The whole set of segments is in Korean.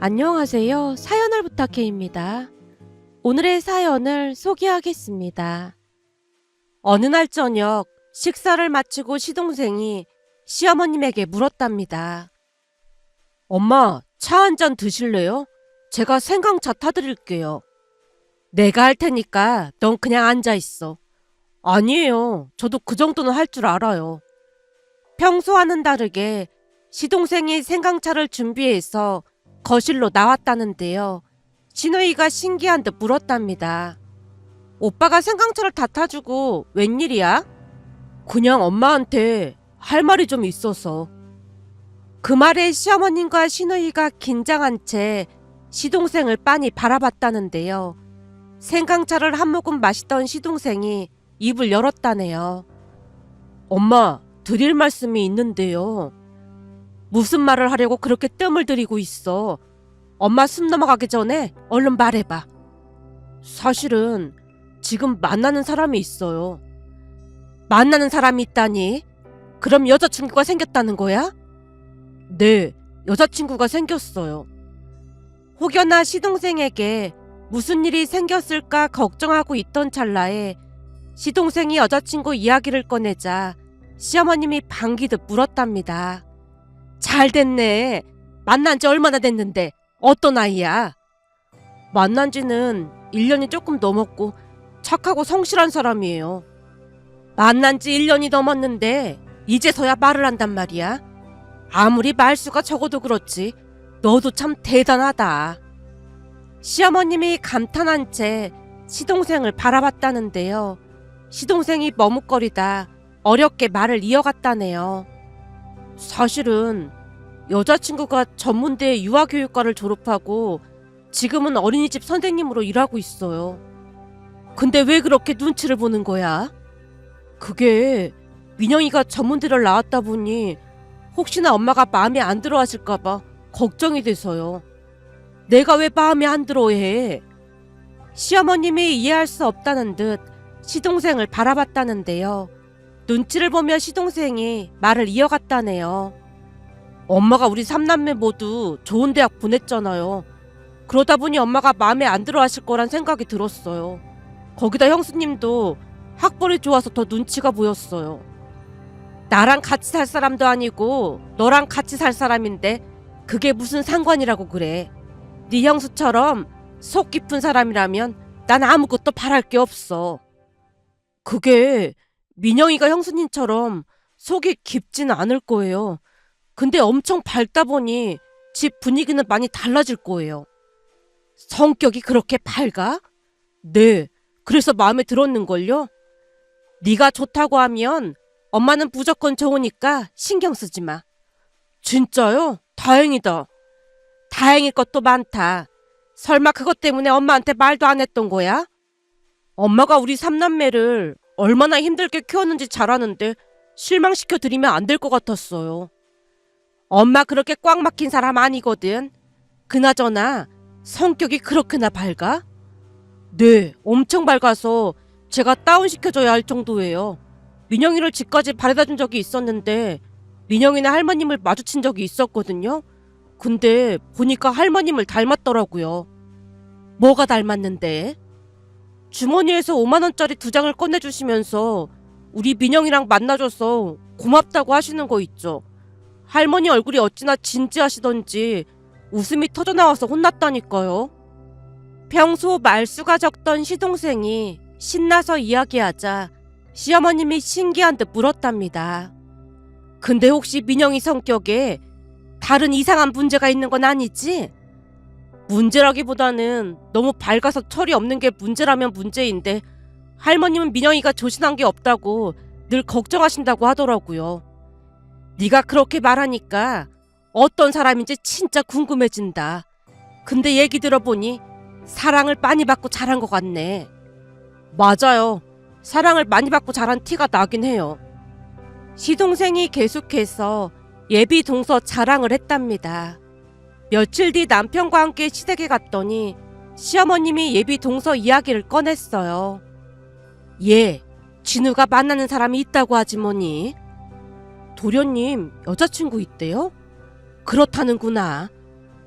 안녕하세요. 사연을 부탁해입니다. 오늘의 사연을 소개하겠습니다. 어느 날 저녁 식사를 마치고 시동생이 시어머님에게 물었답니다. 엄마, 차 한 잔 드실래요? 제가 생강차 타드릴게요. 내가 할 테니까 넌 그냥 앉아있어. 아니에요. 저도 그 정도는 할 줄 알아요. 평소와는 다르게 시동생이 생강차를 준비해서 거실로 나왔다는데요. 시누이가 신기한 듯 물었답니다. 오빠가 생강차를 다 타주고 웬일이야? 그냥 엄마한테 할 말이 좀 있어서. 그 말에 시어머님과 시누이가 긴장한 채 시동생을 빤히 바라봤다는데요. 생강차를 한 모금 마시던 시동생이 입을 열었다네요. 엄마, 드릴 말씀이 있는데요. 무슨 말을 하려고 그렇게 뜸을 들이고 있어? 엄마 숨 넘어가기 전에 얼른 말해봐. 사실은 지금 만나는 사람이 있어요. 만나는 사람이 있다니? 그럼 여자친구가 생겼다는 거야? 네, 여자친구가 생겼어요. 혹여나 시동생에게 무슨 일이 생겼을까 걱정하고 있던 찰나에 시동생이 여자친구 이야기를 꺼내자 시어머님이 반기듯 물었답니다. 잘 됐네. 만난 지 얼마나 됐는데 어떤 아이야? 만난 지는 1년이 조금 넘었고 착하고 성실한 사람이에요. 만난 지 1년이 넘었는데 이제서야 말을 한단 말이야. 아무리 말수가 적어도 그렇지 너도 참 대단하다. 시어머님이 감탄한 채 시동생을 바라봤다는데요. 시동생이 머뭇거리다 어렵게 말을 이어갔다네요. 사실은 여자친구가 전문대 유아교육과를 졸업하고 지금은 어린이집 선생님으로 일하고 있어요. 근데 왜 그렇게 눈치를 보는 거야? 그게 민영이가 전문대를 나왔다 보니 혹시나 엄마가 마음에 안 들어 하실까봐 걱정이 돼서요. 내가 왜 마음에 안 들어 해? 시어머님이 이해할 수 없다는 듯 시동생을 바라봤다는데요. 눈치를 보며 시동생이 말을 이어갔다네요. 엄마가 우리 삼남매 모두 좋은 대학 보냈잖아요. 그러다 보니 엄마가 마음에 안 들어 하실 거란 생각이 들었어요. 거기다 형수님도 학벌이 좋아서 더 눈치가 보였어요. 나랑 같이 살 사람도 아니고 너랑 같이 살 사람인데 그게 무슨 상관이라고 그래. 네 형수처럼 속 깊은 사람이라면 난 아무것도 바랄 게 없어. 그게 민영이가 형수님처럼 속이 깊지는 않을 거예요. 근데 엄청 밝다 보니 집 분위기는 많이 달라질 거예요. 성격이 그렇게 밝아? 네, 그래서 마음에 들었는걸요? 네가 좋다고 하면 엄마는 무조건 좋으니까 신경 쓰지 마. 진짜요? 다행이다. 다행일 것도 많다. 설마 그것 때문에 엄마한테 말도 안 했던 거야? 엄마가 우리 삼남매를 얼마나 힘들게 키웠는지 잘 아는데 실망시켜 드리면 안 될 것 같았어요. 엄마 그렇게 꽉 막힌 사람 아니거든. 그나저나 성격이 그렇게나 밝아? 네, 엄청 밝아서 제가 다운시켜줘야 할 정도예요. 민영이를 집까지 바래다 준 적이 있었는데 민영이네 할머님을 마주친 적이 있었거든요. 근데 보니까 할머님을 닮았더라고요. 뭐가 닮았는데? 주머니에서 5만원짜리 2장을 꺼내주시면서 우리 민영이랑 만나줘서 고맙다고 하시는 거 있죠. 할머니 얼굴이 어찌나 진지하시던지 웃음이 터져나와서 혼났다니까요. 평소 말수가 적던 시동생이 신나서 이야기하자 시어머님이 신기한 듯 물었답니다. 근데 혹시 민영이 성격에 다른 이상한 문제가 있는 건 아니지? 문제라기보다는 너무 밝아서 철이 없는 게 문제라면 문제인데 할머님은 민영이가 조신한 게 없다고 늘 걱정하신다고 하더라고요. 네가 그렇게 말하니까 어떤 사람인지 진짜 궁금해진다. 근데 얘기 들어보니 사랑을 많이 받고 자란 것 같네. 맞아요. 사랑을 많이 받고 자란 티가 나긴 해요. 시동생이 계속해서 예비 동서 자랑을 했답니다. 며칠 뒤 남편과 함께 시댁에 갔더니 시어머님이 예비 동서 이야기를 꺼냈어요. 예, 진우가 만나는 사람이 있다고 하지 뭐니. 도련님 여자친구 있대요? 그렇다는구나.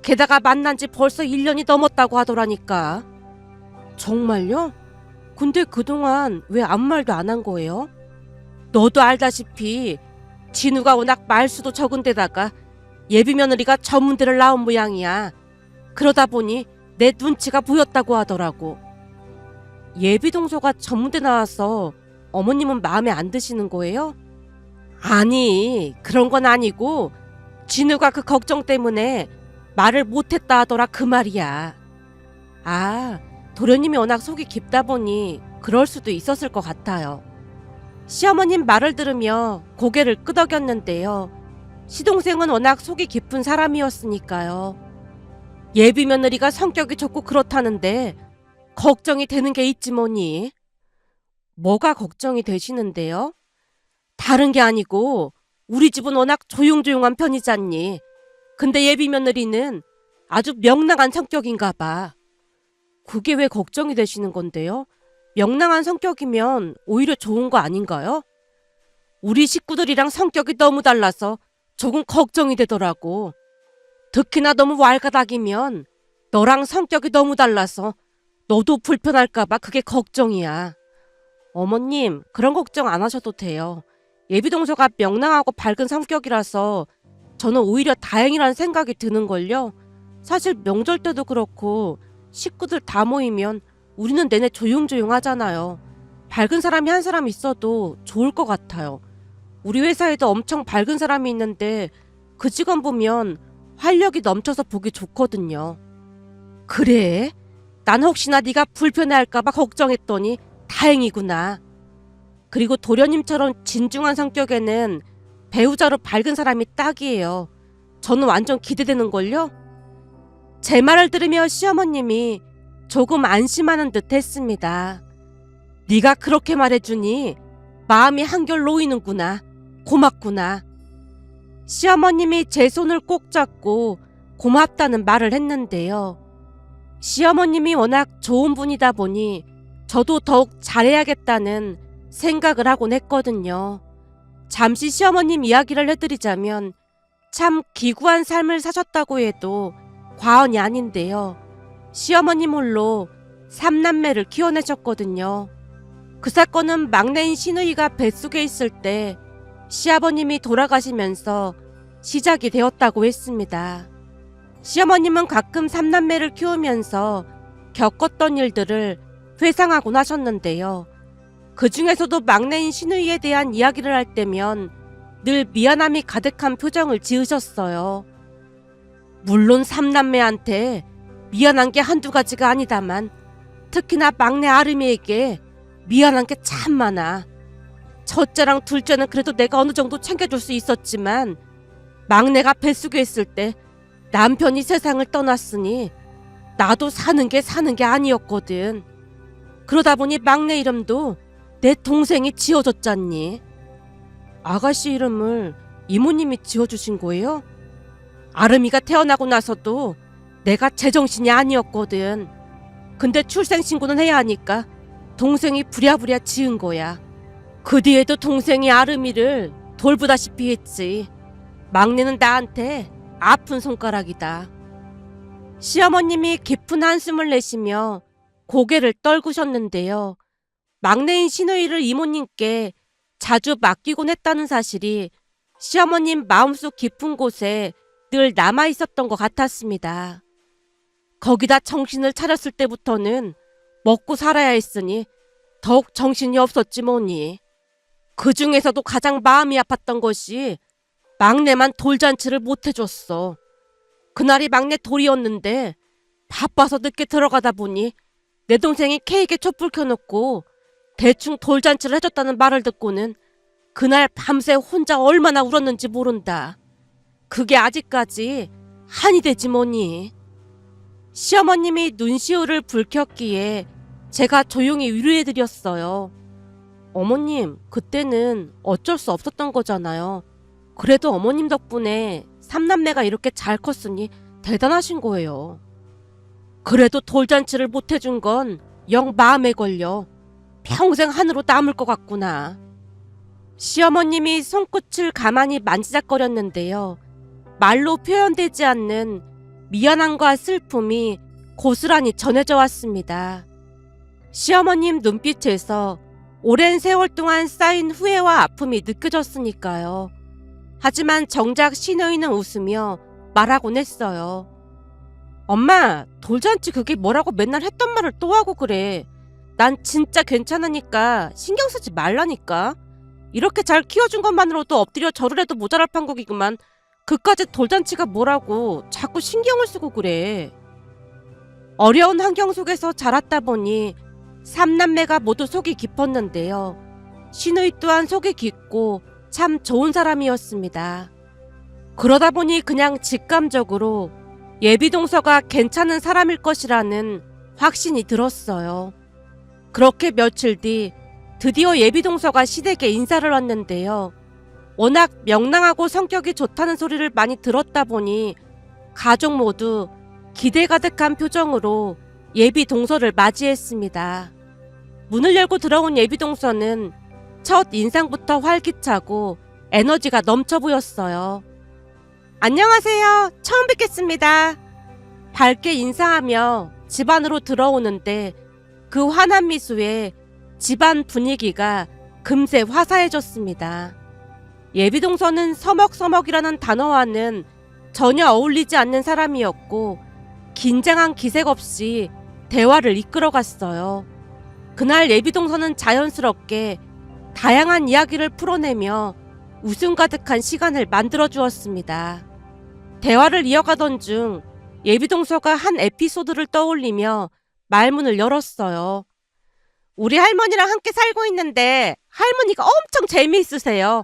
게다가 만난 지 벌써 1년이 넘었다고 하더라니까. 정말요? 근데 그동안 왜 아무 말도 안 한 거예요? 너도 알다시피 진우가 워낙 말수도 적은 데다가 예비 며느리가 전문대를 나온 모양이야. 그러다 보니 내 눈치가 보였다고 하더라고. 예비 동서가 전문대 나와서 어머님은 마음에 안 드시는 거예요? 아니, 그런 건 아니고 진우가 그 걱정 때문에 말을 못했다 하더라 그 말이야. 아, 도련님이 워낙 속이 깊다 보니 그럴 수도 있었을 것 같아요. 시어머님 말을 들으며 고개를 끄덕였는데요. 시동생은 워낙 속이 깊은 사람이었으니까요. 예비 며느리가 성격이 좋고 그렇다는데 걱정이 되는 게 있지 뭐니. 뭐가 걱정이 되시는데요? 다른 게 아니고 우리 집은 워낙 조용조용한 편이잖니. 근데 예비 며느리는 아주 명랑한 성격인가 봐. 그게 왜 걱정이 되시는 건데요? 명랑한 성격이면 오히려 좋은 거 아닌가요? 우리 식구들이랑 성격이 너무 달라서 조금 걱정이 되더라고. 특히나 너무 왈가닥이면 너랑 성격이 너무 달라서 너도 불편할까봐 그게 걱정이야. 어머님, 그런 걱정 안 하셔도 돼요. 예비동서가 명랑하고 밝은 성격이라서 저는 오히려 다행이라는 생각이 드는걸요. 사실 명절 때도 그렇고 식구들 다 모이면 우리는 내내 조용조용하잖아요. 밝은 사람이 한 사람 있어도 좋을 것 같아요. 우리 회사에도 엄청 밝은 사람이 있는데 그 직원 보면 활력이 넘쳐서 보기 좋거든요. 그래? 난 혹시나 네가 불편해할까봐 걱정했더니 다행이구나. 그리고 도련님처럼 진중한 성격에는 배우자로 밝은 사람이 딱이에요. 저는 완전 기대되는걸요? 제 말을 들으며 시어머님이 조금 안심하는 듯 했습니다. 네가 그렇게 말해주니 마음이 한결 놓이는구나. 고맙구나. 시어머님이 제 손을 꼭 잡고 고맙다는 말을 했는데요. 시어머님이 워낙 좋은 분이다 보니 저도 더욱 잘해야겠다는 생각을 하곤 했거든요. 잠시 시어머님 이야기를 해드리자면 참 기구한 삶을 사셨다고 해도 과언이 아닌데요. 시어머님 홀로 3남매를 키워내셨거든요. 그 사건은 막내인 신우이가 뱃속에 있을 때 시아버님이 돌아가시면서 시작이 되었다고 했습니다. 시어머님은 가끔 3남매를 키우면서 겪었던 일들을 회상하곤 하셨는데요. 그 중에서도 막내인 신우이에 대한 이야기를 할 때면 늘 미안함이 가득한 표정을 지으셨어요. 물론 3남매한테 미안한 게 한두 가지가 아니다만 특히나 막내 아름이에게 미안한 게 참 많아. 첫째랑 둘째는 그래도 내가 어느 정도 챙겨줄 수 있었지만 막내가 뱃속에 있을 때 남편이 세상을 떠났으니 나도 사는 게 아니었거든. 그러다 보니 막내 이름도 내 동생이 지어줬잖니. 아가씨 이름을 이모님이 지어주신 거예요? 아름이가 태어나고 나서도 내가 제정신이 아니었거든. 근데 출생신고는 해야 하니까 동생이 부랴부랴 지은 거야. 그 뒤에도 동생이 아름이를 돌보다시피 했지. 막내는 나한테 아픈 손가락이다. 시어머님이 깊은 한숨을 내쉬며 고개를 떨구셨는데요. 막내인 신우이를 이모님께 자주 맡기곤 했다는 사실이 시어머님 마음속 깊은 곳에 늘 남아있었던 것 같았습니다. 거기다 정신을 차렸을 때부터는 먹고 살아야 했으니 더욱 정신이 없었지 뭐니. 그 중에서도 가장 마음이 아팠던 것이 막내만 돌잔치를 못 해줬어. 그날이 막내 돌이었는데 바빠서 늦게 들어가다 보니 내 동생이 케이크에 촛불 켜놓고 대충 돌잔치를 해줬다는 말을 듣고는 그날 밤새 혼자 얼마나 울었는지 모른다. 그게 아직까지 한이 되지 뭐니. 시어머님이 눈시울을 붉혔기에 제가 조용히 위로해드렸어요. 어머님, 그때는 어쩔 수 없었던 거잖아요. 그래도 어머님 덕분에 3남매가 이렇게 잘 컸으니 대단하신 거예요. 그래도 돌잔치를 못 해준 건 영 마음에 걸려. 평생 한으로 남을 것 같구나. 시어머님이 손끝을 가만히 만지작거렸는데요. 말로 표현되지 않는 미안함과 슬픔이 고스란히 전해져 왔습니다. 시어머님 눈빛에서 오랜 세월 동안 쌓인 후회와 아픔이 느껴졌으니까요. 하지만 정작 시누이는 웃으며 말하곤 했어요. 엄마, 돌잔치 그게 뭐라고 맨날 했던 말을 또 하고 그래. 난 진짜 괜찮으니까 신경 쓰지 말라니까. 이렇게 잘 키워준 것만으로도 엎드려 절을 해도 모자랄 판국이구만. 그까짓 돌잔치가 뭐라고 자꾸 신경을 쓰고 그래. 어려운 환경 속에서 자랐다 보니 삼남매가 모두 속이 깊었는데요. 시누이 또한 속이 깊고 참 좋은 사람이었습니다. 그러다 보니 그냥 직감적으로 예비동서가 괜찮은 사람일 것이라는 확신이 들었어요. 그렇게 며칠 뒤 드디어 예비동서가 시댁에 인사를 왔는데요. 워낙 명랑하고 성격이 좋다는 소리를 많이 들었다 보니 가족 모두 기대 가득한 표정으로 예비동서를 맞이했습니다. 문을 열고 들어온 예비동서는 첫 인상부터 활기차고 에너지가 넘쳐 보였어요. 안녕하세요. 처음 뵙겠습니다. 밝게 인사하며 집 안으로 들어오는데 그 환한 미소에 집안 분위기가 금세 화사해졌습니다. 예비동서는 서먹서먹이라는 단어와는 전혀 어울리지 않는 사람이었고 긴장한 기색 없이 대화를 이끌어갔어요. 그날 예비동서는 자연스럽게 다양한 이야기를 풀어내며 웃음 가득한 시간을 만들어 주었습니다. 대화를 이어가던 중 예비동서가 한 에피소드를 떠올리며 말문을 열었어요. 우리 할머니랑 함께 살고 있는데 할머니가 엄청 재미있으세요.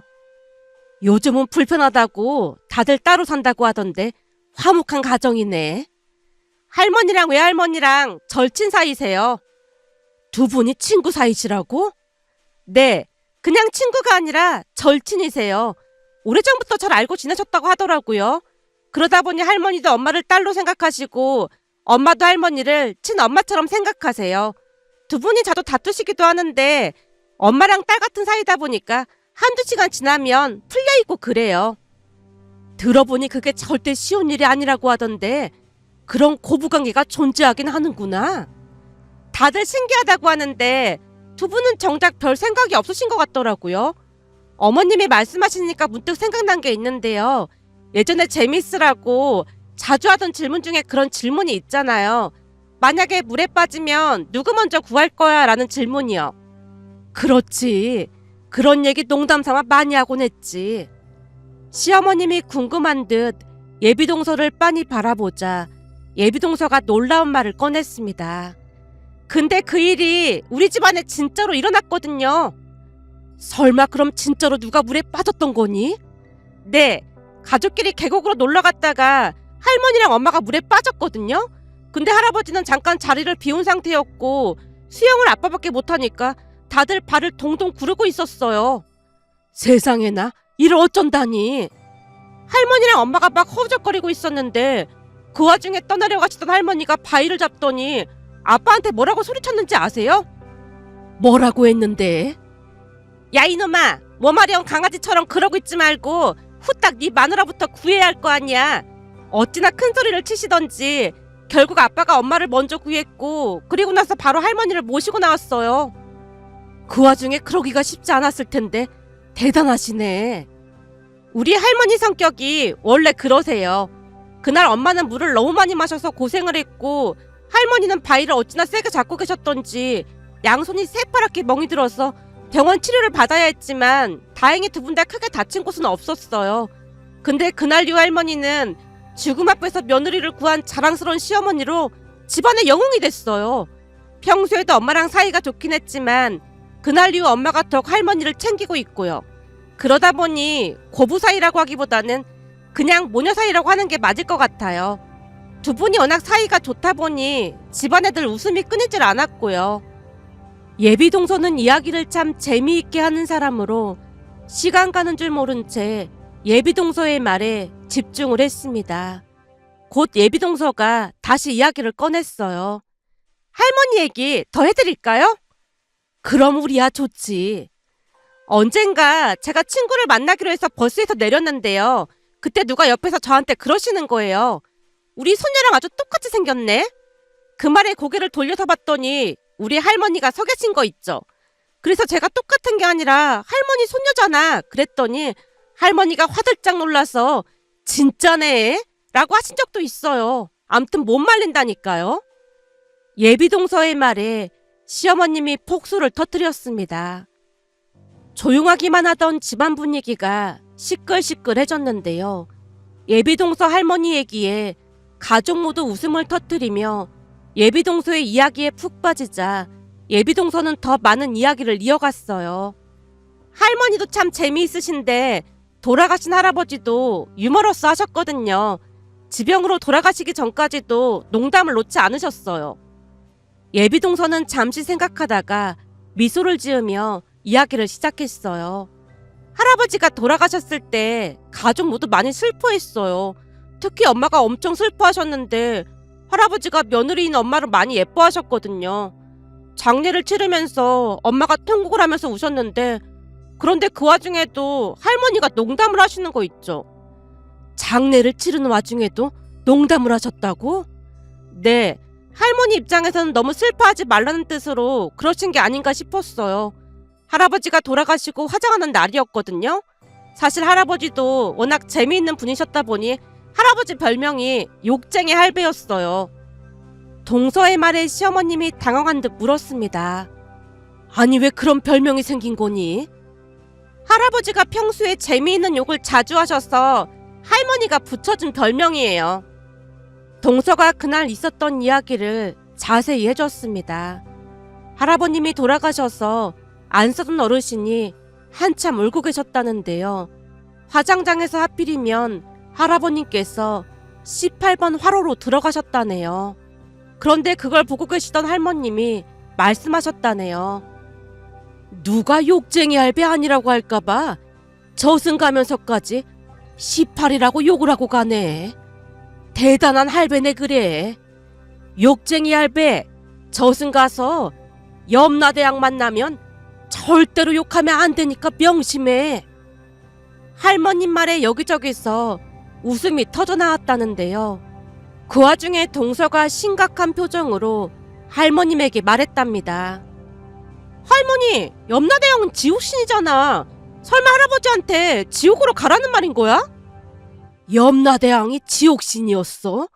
요즘은 불편하다고 다들 따로 산다고 하던데 화목한 가정이네. 할머니랑 외할머니랑 절친 사이세요. 두 분이 친구 사이시라고? 네, 그냥 친구가 아니라 절친이세요. 오래전부터 잘 알고 지내셨다고 하더라고요. 그러다 보니 할머니도 엄마를 딸로 생각하시고 엄마도 할머니를 친엄마처럼 생각하세요. 두 분이 자주 다투시기도 하는데 엄마랑 딸 같은 사이다 보니까 한두 시간 지나면 풀려있고 그래요. 들어보니 그게 절대 쉬운 일이 아니라고 하던데 그런 고부관계가 존재하긴 하는구나. 다들 신기하다고 하는데 두 분은 정작 별 생각이 없으신 것 같더라고요. 어머님이 말씀하시니까 문득 생각난 게 있는데요. 예전에 재미있으라고 자주 하던 질문 중에 그런 질문이 있잖아요. 만약에 물에 빠지면 누구 먼저 구할 거야? 라는 질문이요. 그렇지. 그런 얘기 농담 삼아 많이 하곤 했지. 시어머님이 궁금한 듯 예비동서를 빤히 바라보자 예비동서가 놀라운 말을 꺼냈습니다. 근데 그 일이 우리 집안에 진짜로 일어났거든요. 설마 그럼 진짜로 누가 물에 빠졌던 거니? 네, 가족끼리 계곡으로 놀러 갔다가 할머니랑 엄마가 물에 빠졌거든요. 근데 할아버지는 잠깐 자리를 비운 상태였고 수영을 아빠밖에 못하니까 다들 발을 동동 구르고 있었어요. 세상에나, 이를 어쩐다니. 할머니랑 엄마가 막 허우적거리고 있었는데 그 와중에 떠나려 가시던 할머니가 바위를 잡더니 아빠한테 뭐라고 소리쳤는지 아세요? 뭐라고 했는데? 야 이놈아, 뭐마령 강아지처럼 그러고 있지 말고 후딱 네 마누라부터 구해야 할 거 아니야. 어찌나 큰 소리를 치시던지 결국 아빠가 엄마를 먼저 구했고 그리고 나서 바로 할머니를 모시고 나왔어요. 그 와중에 그러기가 쉽지 않았을 텐데 대단하시네. 우리 할머니 성격이 원래 그러세요. 그날 엄마는 물을 너무 많이 마셔서 고생을 했고 할머니는 바위를 어찌나 세게 잡고 계셨던지 양손이 새파랗게 멍이 들어서 병원 치료를 받아야 했지만 다행히 두 분 다 크게 다친 곳은 없었어요. 근데 그날 이후 할머니는 죽음 앞에서 며느리를 구한 자랑스러운 시어머니로 집안의 영웅이 됐어요. 평소에도 엄마랑 사이가 좋긴 했지만 그날 이후 엄마가 더욱 할머니를 챙기고 있고요. 그러다 보니 고부 사이라고 하기보다는 그냥 모녀 사이라고 하는 게 맞을 것 같아요. 두 분이 워낙 사이가 좋다 보니 집안에 늘 웃음이 끊이질 않았고요. 예비동서는 이야기를 참 재미있게 하는 사람으로 시간 가는 줄 모른 채 예비동서의 말에 집중을 했습니다. 곧 예비동서가 다시 이야기를 꺼냈어요. 할머니 얘기 더 해드릴까요? 그럼 우리야 좋지. 언젠가 제가 친구를 만나기로 해서 버스에서 내렸는데요. 그때 누가 옆에서 저한테 그러시는 거예요. 우리 소녀랑 아주 똑같이 생겼네. 그 말에 고개를 돌려서 봤더니 우리 할머니가 서 계신 거 있죠. 그래서 제가 똑같은 게 아니라 할머니 손녀잖아 그랬더니 할머니가 화들짝 놀라서 진짜네? 라고 하신 적도 있어요. 암튼 못 말린다니까요. 예비동서의 말에 시어머님이 폭소를 터뜨렸습니다. 조용하기만 하던 집안 분위기가 시끌시끌해졌는데요. 예비동서 할머니 얘기에 가족 모두 웃음을 터뜨리며 예비동서의 이야기에 푹 빠지자 예비동서는 더 많은 이야기를 이어갔어요. 할머니도 참 재미있으신데 돌아가신 할아버지도 유머러스 하셨거든요. 지병으로 돌아가시기 전까지도 농담을 놓지 않으셨어요. 예비동서는 잠시 생각하다가 미소를 지으며 이야기를 시작했어요. 할아버지가 돌아가셨을 때 가족 모두 많이 슬퍼했어요. 특히 엄마가 엄청 슬퍼하셨는데 할아버지가 며느리인 엄마를 많이 예뻐하셨거든요. 장례를 치르면서 엄마가 통곡을 하면서 우셨는데 그런데 그 와중에도 할머니가 농담을 하시는 거 있죠. 장례를 치르는 와중에도 농담을 하셨다고? 네, 할머니 입장에서는 너무 슬퍼하지 말라는 뜻으로 그러신 게 아닌가 싶었어요. 할아버지가 돌아가시고 화장하는 날이었거든요. 사실 할아버지도 워낙 재미있는 분이셨다 보니 할아버지 별명이 욕쟁이 할배였어요. 동서의 말에 시어머님이 당황한 듯 물었습니다. 아니 왜 그런 별명이 생긴 거니? 할아버지가 평소에 재미있는 욕을 자주 하셔서 할머니가 붙여준 별명이에요. 동서가 그날 있었던 이야기를 자세히 해줬습니다. 할아버님이 돌아가셔서 안 쓰던 어르신이 한참 울고 계셨다는데요. 화장장에서 하필이면 할아버님께서 18번 화로로 들어가셨다네요. 그런데 그걸 보고 계시던 할머님이 말씀하셨다네요. 누가 욕쟁이 할배 아니라고 할까봐 저승 가면서까지 18이라고 욕을 하고 가네. 대단한 할배네 그래. 욕쟁이 할배 저승 가서 염라대왕 만나면 절대로 욕하면 안 되니까 명심해. 할머님 말에 여기저기서 웃음이 터져나왔다는데요. 그 와중에 동서가 심각한 표정으로 할머님에게 말했답니다. 할머니, 염라대왕은 지옥신이잖아. 설마 할아버지한테 지옥으로 가라는 말인 거야? 염라대왕이 지옥신이었어?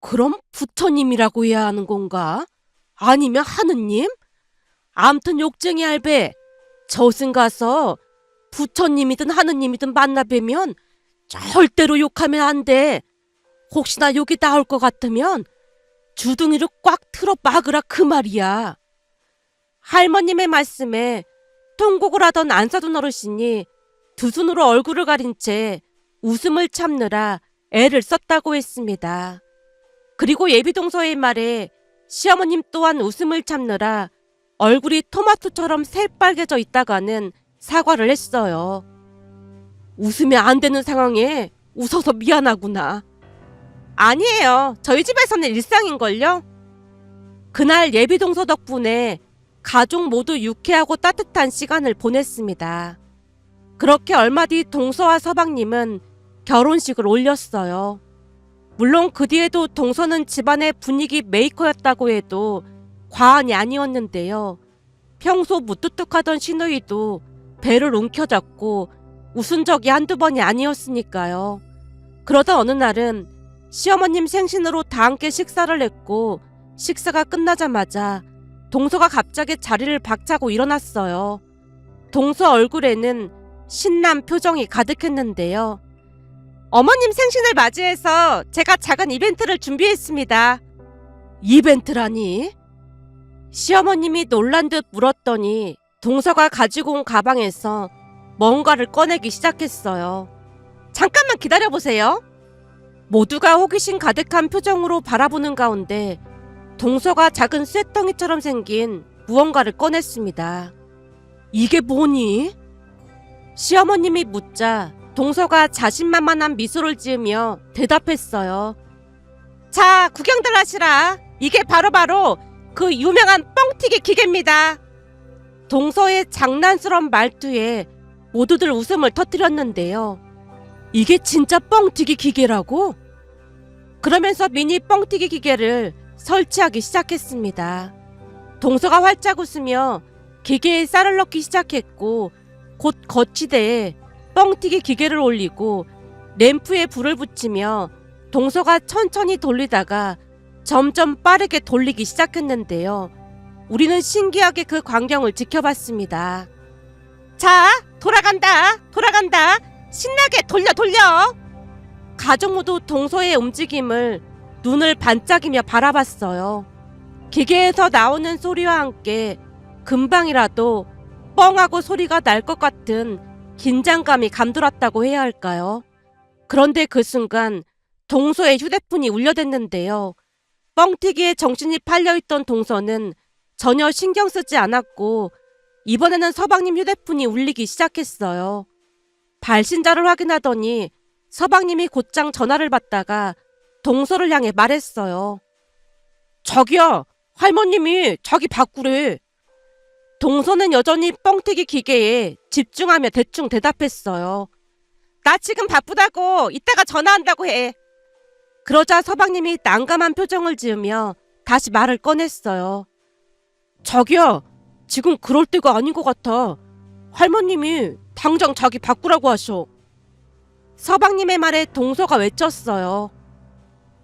그럼 부처님이라고 해야 하는 건가? 아니면 하느님? 암튼 욕쟁이 할배, 저승 가서 부처님이든 하느님이든 만나 뵈면 절대로 욕하면 안 돼. 혹시나 욕이 나올 것 같으면 주둥이를 꽉 틀어 막으라 그 말이야. 할머님의 말씀에 통곡을 하던 안사돈 어르신이 두 손으로 얼굴을 가린 채 웃음을 참느라 애를 썼다고 했습니다. 그리고 예비동서의 말에 시어머님 또한 웃음을 참느라 얼굴이 토마토처럼 새빨개져 있다가는 사과를 했어요. 웃으면 안 되는 상황에 웃어서 미안하구나. 아니에요. 저희 집에서는 일상인걸요. 그날 예비동서 덕분에 가족 모두 유쾌하고 따뜻한 시간을 보냈습니다. 그렇게 얼마 뒤 동서와 서방님은 결혼식을 올렸어요. 물론 그 뒤에도 동서는 집안의 분위기 메이커였다고 해도 과언이 아니었는데요. 평소 무뚝뚝하던 시누이도 배를 움켜잡고 웃은 적이 한두 번이 아니었으니까요. 그러다 어느 날은 시어머님 생신으로 다 함께 식사를 했고 식사가 끝나자마자 동서가 갑자기 자리를 박차고 일어났어요. 동서 얼굴에는 신난 표정이 가득했는데요. 어머님 생신을 맞이해서 제가 작은 이벤트를 준비했습니다. 이벤트라니? 시어머님이 놀란 듯 물었더니 동서가 가지고 온 가방에서 뭔가를 꺼내기 시작했어요. 잠깐만 기다려보세요. 모두가 호기심 가득한 표정으로 바라보는 가운데 동서가 작은 쇠덩이처럼 생긴 무언가를 꺼냈습니다. 이게 뭐니? 시어머님이 묻자 동서가 자신만만한 미소를 지으며 대답했어요. 자, 구경들 하시라. 이게 바로 그 유명한 뻥튀기 기계입니다. 동서의 장난스러운 말투에 모두들 웃음을 터뜨렸는데요. 이게 진짜 뻥튀기 기계라고? 그러면서 미니 뻥튀기 기계를 설치하기 시작했습니다. 동서가 활짝 웃으며 기계에 쌀을 넣기 시작했고 곧 거치대에 뻥튀기 기계를 올리고 램프에 불을 붙이며 동서가 천천히 돌리다가 점점 빠르게 돌리기 시작했는데요. 우리는 신기하게 그 광경을 지켜봤습니다. 자, 돌아간다, 돌아간다. 신나게 돌려, 돌려. 가족 모두 동서의 움직임을 눈을 반짝이며 바라봤어요. 기계에서 나오는 소리와 함께 금방이라도 뻥하고 소리가 날 것 같은 긴장감이 감돌았다고 해야 할까요? 그런데 그 순간 동서의 휴대폰이 울려댔는데요. 뻥튀기에 정신이 팔려있던 동서는 전혀 신경 쓰지 않았고 이번에는 서방님 휴대폰이 울리기 시작했어요. 발신자를 확인하더니 서방님이 곧장 전화를 받다가 동서를 향해 말했어요. 자기야, 할머님이 자기 바꾸래. 동서는 여전히 뻥튀기 기계에 집중하며 대충 대답했어요. 나 지금 바쁘다고, 이따가 전화한다고 해. 그러자 서방님이 난감한 표정을 지으며 다시 말을 꺼냈어요. 자기야, 지금 그럴 때가 아닌 것 같아. 할머님이 당장 자기 바꾸라고 하셔. 서방님의 말에 동서가 외쳤어요.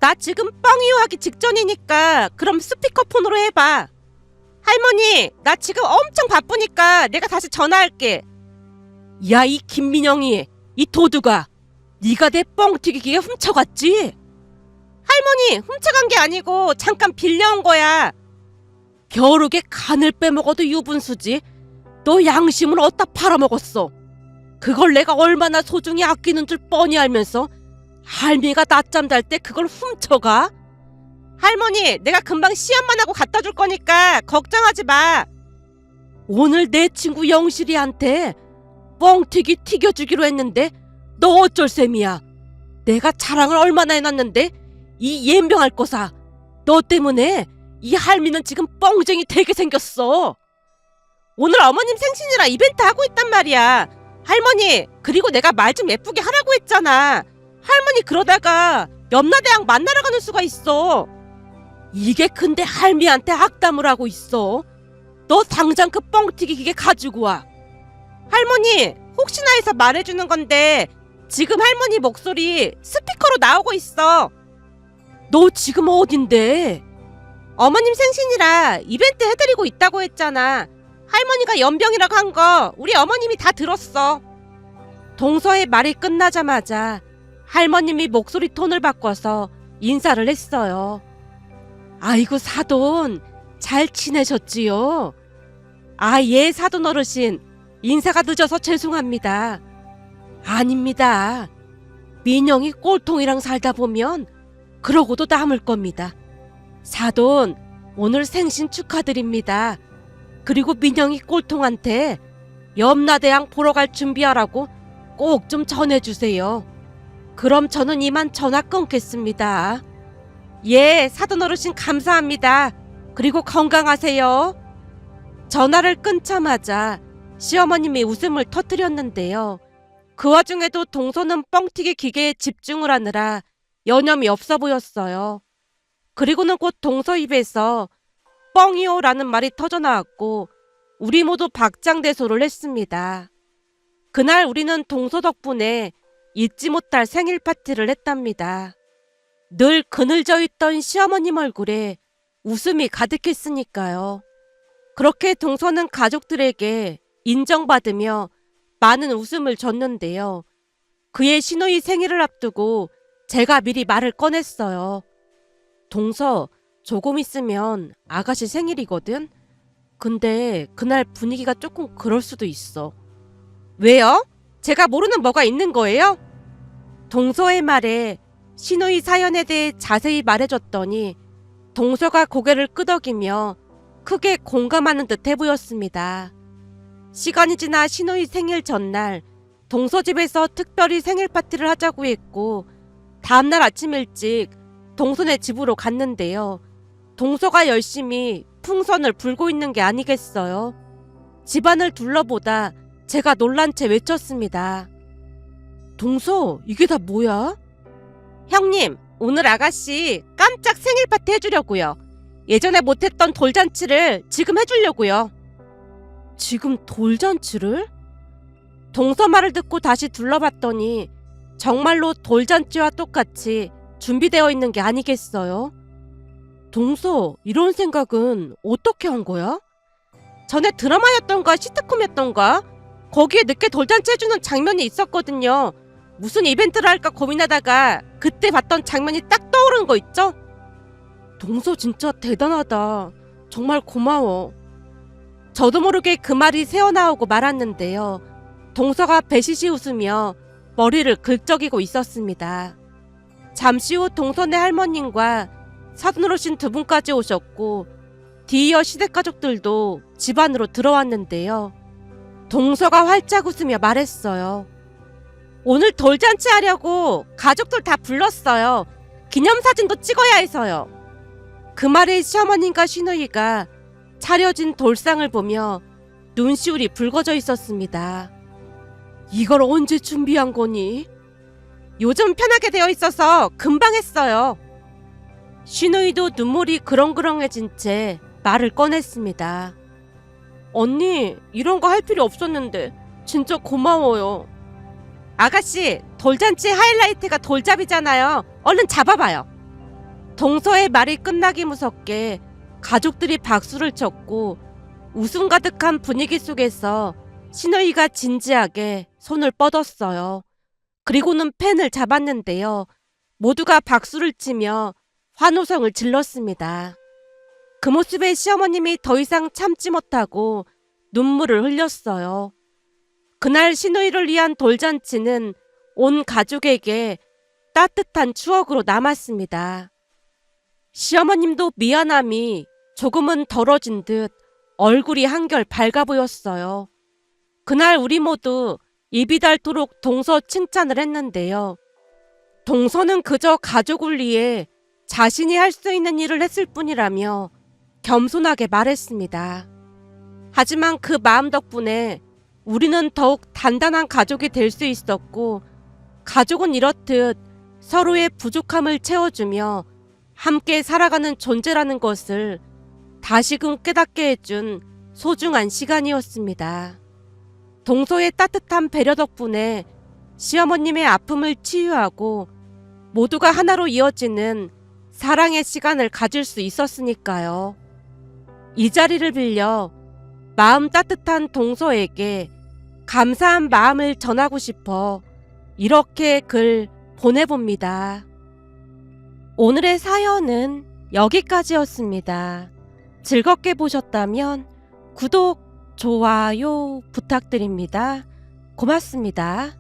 나 지금 뻥이요 하기 직전이니까 그럼 스피커폰으로 해봐. 할머니, 나 지금 엄청 바쁘니까 내가 다시 전화할게. 야, 이 김민영이, 이 도두가, 네가 내 뻥튀기기에 훔쳐갔지? 할머니, 훔쳐간 게 아니고 잠깐 빌려온 거야. 벼룩에 간을 빼먹어도 유분수지. 너 양심을 어디다 팔아먹었어? 그걸 내가 얼마나 소중히 아끼는 줄 뻔히 알면서 할미가 낮잠 잘 때 그걸 훔쳐가? 할머니, 내가 금방 시험만 하고 갖다 줄 거니까 걱정하지 마. 오늘 내 친구 영실이한테 뻥튀기 튀겨주기로 했는데 너 어쩔 셈이야. 내가 자랑을 얼마나 해놨는데 이 옌병할 거사. 너 때문에 이 할미는 지금 뻥쟁이 되게 생겼어. 오늘 어머님 생신이라 이벤트 하고 있단 말이야. 할머니, 그리고 내가 말 좀 예쁘게 하라고 했잖아. 할머니 그러다가 염라대왕 만나러 가는 수가 있어. 이게 근데 할미한테 악담을 하고 있어. 너 당장 그 뻥튀기 기계 가지고 와. 할머니, 혹시나 해서 말해주는 건데 지금 할머니 목소리 스피커로 나오고 있어. 너 지금 어딘데? 어머님 생신이라 이벤트 해드리고 있다고 했잖아. 할머니가 연병이라고 한 거 우리 어머님이 다 들었어. 동서의 말이 끝나자마자 할머님이 목소리 톤을 바꿔서 인사를 했어요. 아이고 사돈, 잘 지내셨지요? 아, 예, 사돈 어르신, 인사가 늦어서 죄송합니다. 아닙니다. 민영이 꼴통이랑 살다 보면 그러고도 남을 겁니다. 사돈, 오늘 생신 축하드립니다. 그리고 민영이 꼴통한테 염라대왕 보러 갈 준비하라고 꼭 좀 전해주세요. 그럼 저는 이만 전화 끊겠습니다. 예, 사돈 어르신 감사합니다. 그리고 건강하세요. 전화를 끊자마자 시어머님이 웃음을 터뜨렸는데요. 그 와중에도 동서는 뻥튀기 기계에 집중을 하느라 여념이 없어 보였어요. 그리고는 곧 동서 입에서 뻥이요라는 말이 터져나왔고 우리 모두 박장대소를 했습니다. 그날 우리는 동서 덕분에 잊지 못할 생일 파티를 했답니다. 늘 그늘져 있던 시어머님 얼굴에 웃음이 가득했으니까요. 그렇게 동서는 가족들에게 인정받으며 많은 웃음을 줬는데요. 그의 시누이 생일을 앞두고 제가 미리 말을 꺼냈어요. 동서, 조금 있으면 아가씨 생일이거든? 근데 그날 분위기가 조금 그럴 수도 있어. 왜요? 제가 모르는 뭐가 있는 거예요? 동서의 말에 시누이 사연에 대해 자세히 말해줬더니 동서가 고개를 끄덕이며 크게 공감하는 듯해 보였습니다. 시간이 지나 시누이 생일 전날 동서 집에서 특별히 생일 파티를 하자고 했고 다음날 아침 일찍 동서네 집으로 갔는데요. 동서가 열심히 풍선을 불고 있는 게 아니겠어요. 집안을 둘러보다 제가 놀란 채 외쳤습니다. 동서, 이게 다 뭐야? 형님, 오늘 아가씨 깜짝 생일 파티 해주려고요. 예전에 못했던 돌잔치를 지금 해주려고요. 지금 돌잔치를? 동서 말을 듣고 다시 둘러봤더니 정말로 돌잔치와 똑같이 준비되어 있는 게 아니겠어요? 동서, 이런 생각은 어떻게 한 거야? 전에 드라마였던가 시트콤이었던가 거기에 늦게 돌잔치 해주는 장면이 있었거든요. 무슨 이벤트를 할까 고민하다가 그때 봤던 장면이 딱 떠오르는 거 있죠? 동서 진짜 대단하다. 정말 고마워. 저도 모르게 그 말이 새어나오고 말았는데요. 동서가 배시시 웃으며 머리를 긁적이고 있었습니다. 잠시 후 동서네 할머님과 사돈어르신 두 분까지 오셨고 뒤이어 시댁가족들도 집 안으로 들어왔는데요. 동서가 활짝 웃으며 말했어요. 오늘 돌잔치 하려고 가족들 다 불렀어요. 기념사진도 찍어야 해서요. 그 말에 시어머님과 시누이가 차려진 돌상을 보며 눈시울이 붉어져 있었습니다. 이걸 언제 준비한 거니? 요즘 편하게 되어 있어서 금방 했어요. 시누이도 눈물이 그렁그렁해진 채 말을 꺼냈습니다. 언니, 이런 거 할 필요 없었는데 진짜 고마워요. 아가씨, 돌잔치 하이라이트가 돌잡이잖아요. 얼른 잡아봐요. 동서의 말이 끝나기 무섭게 가족들이 박수를 쳤고 웃음 가득한 분위기 속에서 시누이가 진지하게 손을 뻗었어요. 그리고는 펜을 잡았는데요. 모두가 박수를 치며 환호성을 질렀습니다. 그 모습에 시어머님이 더 이상 참지 못하고 눈물을 흘렸어요. 그날 시누이를 위한 돌잔치는 온 가족에게 따뜻한 추억으로 남았습니다. 시어머님도 미안함이 조금은 덜어진 듯 얼굴이 한결 밝아 보였어요. 그날 우리 모두 입이 닳도록 동서 칭찬을 했는데요. 동서는 그저 가족을 위해 자신이 할 수 있는 일을 했을 뿐이라며 겸손하게 말했습니다. 하지만 그 마음 덕분에 우리는 더욱 단단한 가족이 될 수 있었고, 가족은 이렇듯 서로의 부족함을 채워주며 함께 살아가는 존재라는 것을 다시금 깨닫게 해준 소중한 시간이었습니다. 동서의 따뜻한 배려 덕분에 시어머님의 아픔을 치유하고 모두가 하나로 이어지는 사랑의 시간을 가질 수 있었으니까요. 이 자리를 빌려 마음 따뜻한 동서에게 감사한 마음을 전하고 싶어 이렇게 글 보내봅니다. 오늘의 사연은 여기까지였습니다. 즐겁게 보셨다면 구독, 좋아요 부탁드립니다. 고맙습니다.